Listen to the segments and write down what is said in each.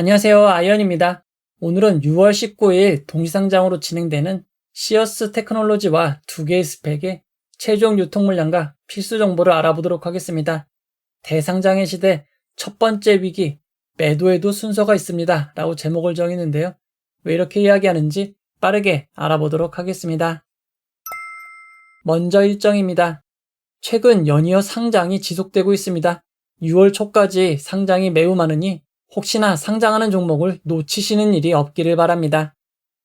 안녕하세요. 아이언입니다. 오늘은 6월 19일 동시상장으로 진행되는 시어스 테크놀로지와 두 개의 스펙의 최종 유통 물량과 필수 정보를 알아보도록 하겠습니다. 대상장의 시대 첫 번째 위기, 매도에도 순서가 있습니다. 라고 제목을 정했는데요. 왜 이렇게 이야기하는지 빠르게 알아보도록 하겠습니다. 먼저 일정입니다. 최근 연이어 상장이 지속되고 있습니다. 6월 초까지 상장이 매우 많으니 혹시나 상장하는 종목을 놓치시는 일이 없기를 바랍니다.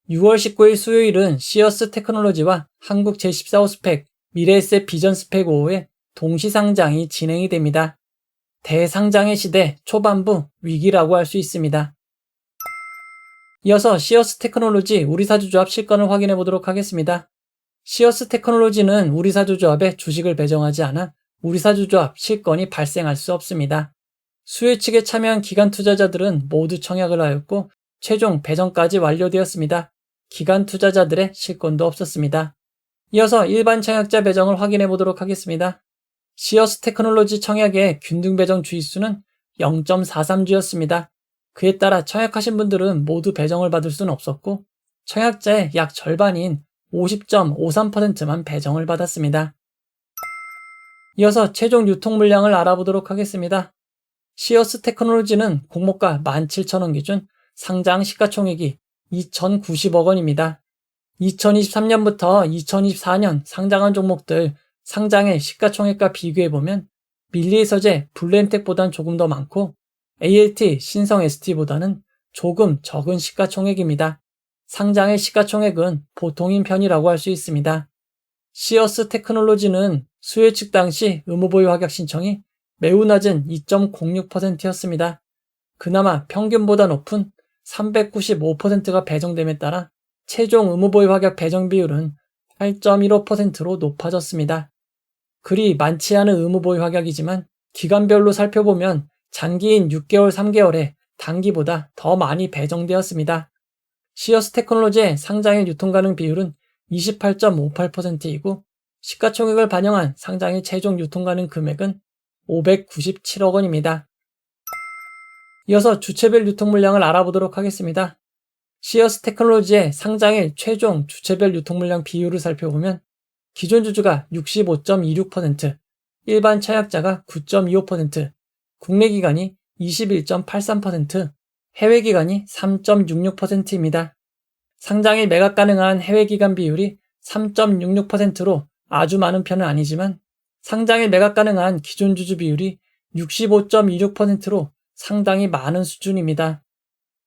6월 19일 수요일은 시어스 테크놀로지와 한국 제14호 스펙, 미래에셋 비전 스펙 5호의 동시상장이 진행이 됩니다. 대상장의 시대 초반부 위기라고 할 수 있습니다. 이어서 시어스 테크놀로지 우리사주조합 실권을 확인해 보도록 하겠습니다. 시어스 테크놀로지는 우리사주조합에 주식을 배정하지 않아 우리사주조합 실권이 발생할 수 없습니다. 수혜 측에 참여한 기관 투자자들은 모두 청약을 하였고 최종 배정까지 완료되었습니다. 기관 투자자들의 실권도 없었습니다. 이어서 일반 청약자 배정을 확인해 보도록 하겠습니다. 시어스 테크놀로지 청약의 균등 배정 주의수는 0.43주였습니다. 그에 따라 청약하신 분들은 모두 배정을 받을 수는 없었고 청약자의 약 절반인 50.53%만 배정을 받았습니다. 이어서 최종 유통 물량을 알아보도록 하겠습니다. 시어스 테크놀로지는 공모가 17,000원 기준 상장 시가총액이 2,090억 원입니다. 2023년부터 2024년 상장한 종목들 상장의 시가총액과 비교해보면 밀리에서제 블루엠텍보단 조금 더 많고 ALT 신성 ST보다는 조금 적은 시가총액입니다. 상장의 시가총액은 보통인 편이라고 할 수 있습니다. 시어스 테크놀로지는 수혜 측 당시 의무보유 확약 신청이 매우 낮은 2.06%였습니다. 그나마 평균보다 높은 395%가 배정됨에 따라 최종 의무보유 확약 배정 비율은 8.15%로 높아졌습니다. 그리 많지 않은 의무보유 확약이지만 기간별로 살펴보면 장기인 6개월, 3개월에 단기보다 더 많이 배정되었습니다. 시어스 테크놀로지의 상장일 유통 가능 비율은 28.58%이고 시가총액을 반영한 상장일 최종 유통 가능 금액은 597억 원입니다. 이어서 주체별 유통 물량을 알아보도록 하겠습니다. 시어스 테크놀로지의 상장일 최종 주체별 유통 물량 비율을 살펴보면 기존 주주가 65.26%, 일반 청약자가 9.25%, 국내 기관이 21.83%, 해외 기관이 3.66%입니다. 상장일 매각 가능한 해외 기관 비율이 3.66%로 아주 많은 편은 아니지만 상장일 매각 가능한 기존 주주 비율이 65.26%로 상당히 많은 수준입니다.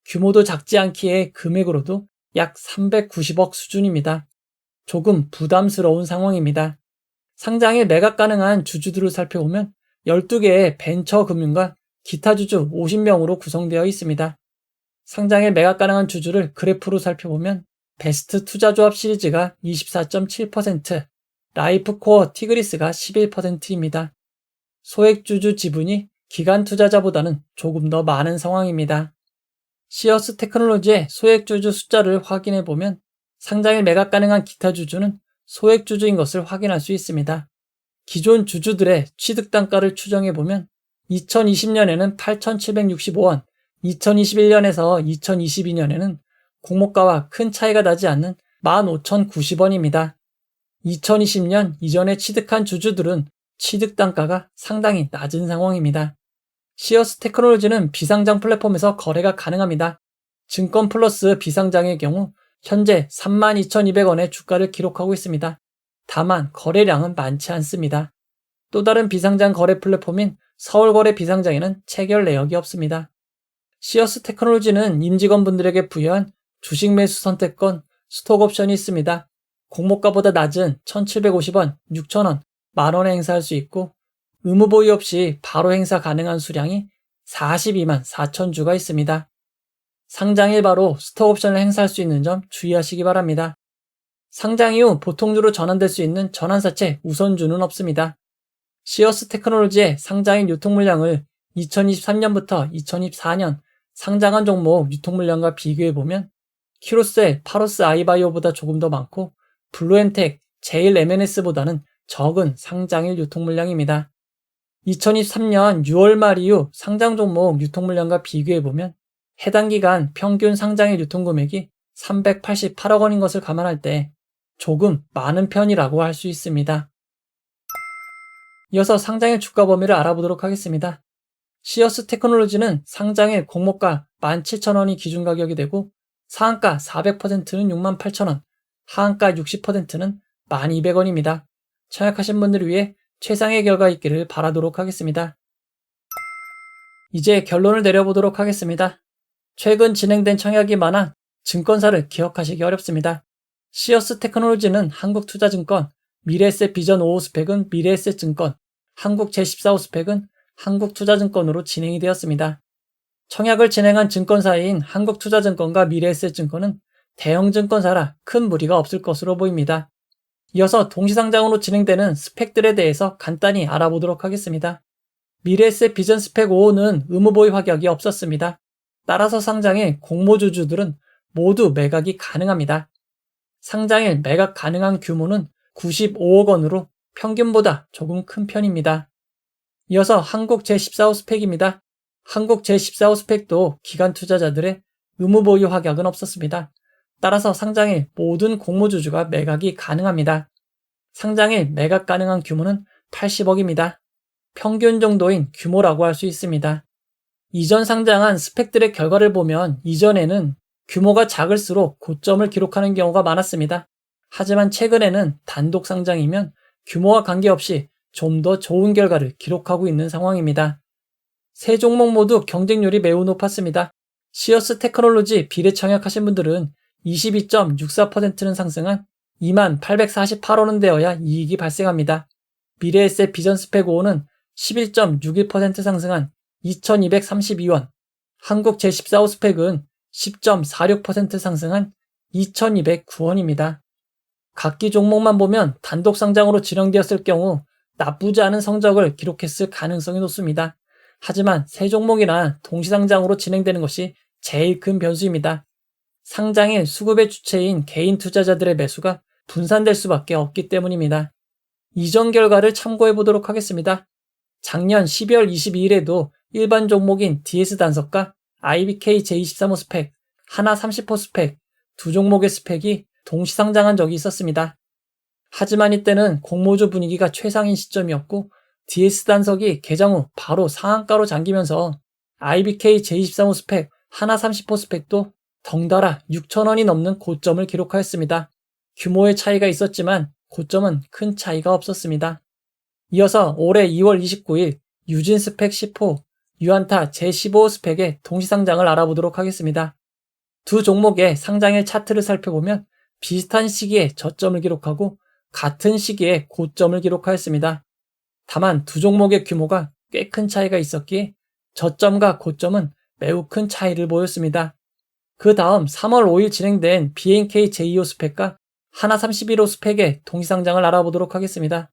규모도 작지 않기에 금액으로도 약 390억 수준입니다. 조금 부담스러운 상황입니다. 상장일 매각 가능한 주주들을 살펴보면 12개의 벤처금융과 기타 주주 50명으로 구성되어 있습니다. 상장일 매각 가능한 주주를 그래프로 살펴보면 베스트 투자조합 시리즈가 24.7%, 라이프코어 티그리스가 11%입니다. 소액주주 지분이 기관 투자자보다는 조금 더 많은 상황입니다. 시어스 테크놀로지의 소액주주 숫자를 확인해보면 상장일 매각 가능한 기타 주주는 소액주주인 것을 확인할 수 있습니다. 기존 주주들의 취득단가를 추정해보면 2020년에는 8,765원, 2021년에서 2022년에는 공모가와 큰 차이가 나지 않는 15,090원입니다. 2020년 이전에 취득한 주주들은 취득단가가 상당히 낮은 상황입니다. 시어스 테크놀로지는 비상장 플랫폼에서 거래가 가능합니다. 증권 플러스 비상장의 경우 현재 32,200원의 주가를 기록하고 있습니다. 다만 거래량은 많지 않습니다. 또 다른 비상장 거래 플랫폼인 서울거래 비상장에는 체결 내역이 없습니다. 시어스 테크놀로지는 임직원분들에게 부여한 주식 매수 선택권, 스톡옵션이 있습니다. 공모가보다 낮은 1,750원, 6,000원, 만원에 행사할 수 있고 의무 보유 없이 바로 행사 가능한 수량이 42만 4천 주가 있습니다. 상장일 바로 스톡옵션을 행사할 수 있는 점 주의하시기 바랍니다. 상장 이후 보통주로 전환될 수 있는 전환사채 우선주는 없습니다. 시어스 테크놀로지의 상장일 유통 물량을 2023년부터 2024년 상장한 종목 유통 물량과 비교해보면 키로셀, 파로스 아이바이오보다 조금 더 많고 블루엠텍, 제일 MNS보다는 적은 상장일 유통 물량입니다. 2023년 6월 말 이후 상장 종목 유통 물량과 비교해보면 해당 기간 평균 상장일 유통금액이 388억 원인 것을 감안할 때 조금 많은 편이라고 할 수 있습니다. 이어서 상장일 주가 범위를 알아보도록 하겠습니다. 시어스 테크놀로지는 상장일 공모가 17,000원이 기준 가격이 되고 상한가 400%는 68,000원, 하한가 60%는 1,200원입니다. 청약하신 분들을 위해 최상의 결과 있기를 바라도록 하겠습니다. 이제 결론을 내려보도록 하겠습니다. 최근 진행된 청약이 많아 증권사를 기억하시기 어렵습니다. 시어스 테크놀로지는 한국투자증권, 미래에셋 비전 5호 스펙은 미래에셋증권, 한국 제14호 스펙은 한국투자증권으로 진행이 되었습니다. 청약을 진행한 증권사인 한국투자증권과 미래에셋증권은 대형 증권사라 큰 무리가 없을 것으로 보입니다. 이어서 동시상장으로 진행되는 스펙들에 대해서 간단히 알아보도록 하겠습니다. 미래에셋 비전 스펙 5호는 의무보유 확약이 없었습니다. 따라서 상장일 공모주주들은 모두 매각이 가능합니다. 상장일 매각 가능한 규모는 95억 원으로 평균보다 조금 큰 편입니다. 이어서 한국 제14호 스펙입니다. 한국 제14호 스펙도 기관 투자자들의 의무보유 확약은 없었습니다. 따라서 상장일 모든 공모주주가 매각이 가능합니다. 상장일 매각 가능한 규모는 80억입니다. 평균 정도인 규모라고 할 수 있습니다. 이전 상장한 스펙들의 결과를 보면 이전에는 규모가 작을수록 고점을 기록하는 경우가 많았습니다. 하지만 최근에는 단독 상장이면 규모와 관계없이 좀 더 좋은 결과를 기록하고 있는 상황입니다. 세 종목 모두 경쟁률이 매우 높았습니다. 시어스 테크놀로지 비례 청약하신 분들은 22.64%는 상승한 2848원은 되어야 이익이 발생합니다. 미래에셋 비전 스펙 5호는 11.61% 상승한 2232원, 한국 제14호 스펙은 10.46% 상승한 2209원입니다. 각기 종목만 보면 단독 상장으로 진행되었을 경우 나쁘지 않은 성적을 기록했을 가능성이 높습니다. 하지만 세 종목이나 동시상장으로 진행되는 것이 제일 큰 변수입니다. 상장일 수급의 주체인 개인 투자자들의 매수가 분산될 수밖에 없기 때문입니다. 이전 결과를 참고해 보도록 하겠습니다. 작년 12월 22일에도 일반 종목인 DS 단석과 IBK 제23호 스펙, 하나 30호 스펙 두 종목의 스펙이 동시상장한 적이 있었습니다. 하지만 이때는 공모주 분위기가 최상인 시점이었고 DS 단석이 개장 후 바로 상한가로 잠기면서 IBK 제23호 스펙, 하나 30호 스펙도 덩달아 6,000원이 넘는 고점을 기록하였습니다. 규모의 차이가 있었지만 고점은 큰 차이가 없었습니다. 이어서 올해 2월 29일 유진 스펙 10호, 유안타 제15호 스펙의 동시상장을 알아보도록 하겠습니다. 두 종목의 상장일 차트를 살펴보면 비슷한 시기에 저점을 기록하고 같은 시기에 고점을 기록하였습니다. 다만 두 종목의 규모가 꽤 큰 차이가 있었기에 저점과 고점은 매우 큰 차이를 보였습니다. 그 다음 3월 5일 진행된 BNK 제2호 스펙과 하나 31호 스펙의 동시상장을 알아보도록 하겠습니다.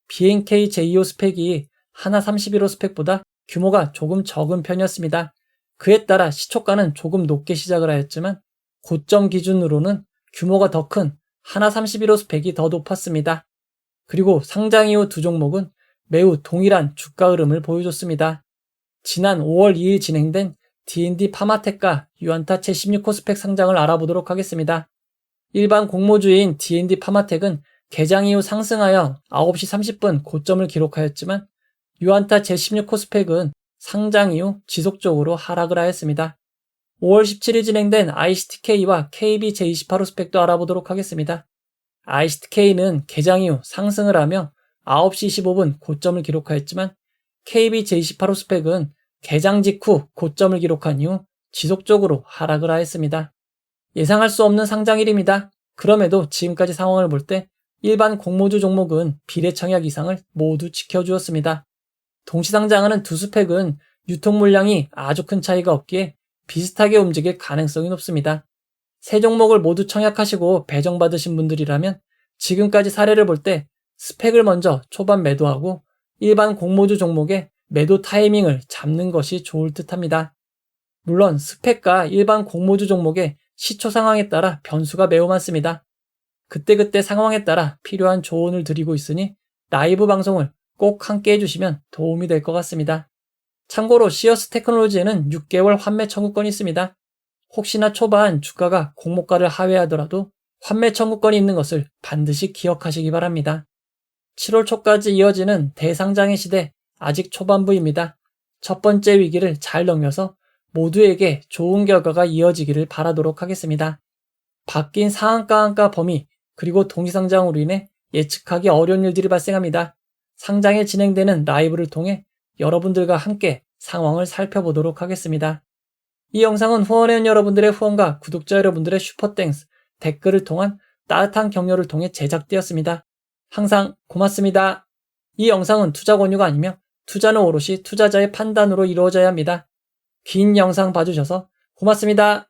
BNK 제2호 스펙이 하나 31호 스펙보다 규모가 조금 적은 편이었습니다. 그에 따라 시초가는 조금 높게 시작을 하였지만 고점 기준으로는 규모가 더 큰 하나 31호 스펙이 더 높았습니다. 그리고 상장 이후 두 종목은 매우 동일한 주가 흐름을 보여줬습니다. 지난 5월 2일 진행된 D&D 파마텍과 유안타 제16호 스펙 상장을 알아보도록 하겠습니다. 일반 공모주인 D&D 파마텍은 개장 이후 상승하여 9시 30분 고점을 기록하였지만 유안타 제16호 스펙은 상장 이후 지속적으로 하락을 하였습니다. 5월 17일 진행된 ICTK와 KB 제28호 스펙도 알아보도록 하겠습니다. ICTK는 개장 이후 상승을 하며 9시 25분 고점을 기록하였지만 KB 제28호 스펙은 개장 직후 고점을 기록한 이후 지속적으로 하락을 하였습니다. 예상할 수 없는 상장일입니다. 그럼에도 지금까지 상황을 볼 때 일반 공모주 종목은 비례 청약 이상을 모두 지켜주었습니다. 동시상장하는 두 스펙은 유통 물량이 아주 큰 차이가 없기에 비슷하게 움직일 가능성이 높습니다. 세 종목을 모두 청약하시고 배정받으신 분들이라면 지금까지 사례를 볼 때 스펙을 먼저 초반 매도하고 일반 공모주 종목의 매도 타이밍을 잡는 것이 좋을 듯합니다. 물론 스펙과 일반 공모주 종목의 시초 상황에 따라 변수가 매우 많습니다. 그때그때 상황에 따라 필요한 조언을 드리고 있으니 라이브 방송을 꼭 함께 해주시면 도움이 될 것 같습니다. 참고로 시어스 테크놀로지에는 6개월 환매 청구권이 있습니다. 혹시나 초반 주가가 공모가를 하회하더라도 환매 청구권이 있는 것을 반드시 기억하시기 바랍니다. 7월 초까지 이어지는 대상장의 시대 아직 초반부입니다. 첫 번째 위기를 잘 넘겨서 모두에게 좋은 결과가 이어지기를 바라도록 하겠습니다. 바뀐 상한가 한가 범위 그리고 동시상장으로 인해 예측하기 어려운 일들이 발생합니다. 상장이 진행되는 라이브를 통해 여러분들과 함께 상황을 살펴보도록 하겠습니다. 이 영상은 후원해온 여러분들의 후원과 구독자 여러분들의 슈퍼땡스, 댓글을 통한 따뜻한 격려를 통해 제작되었습니다. 항상 고맙습니다. 이 영상은 투자 권유가 아니며 투자는 오롯이 투자자의 판단으로 이루어져야 합니다. 긴 영상 봐주셔서 고맙습니다.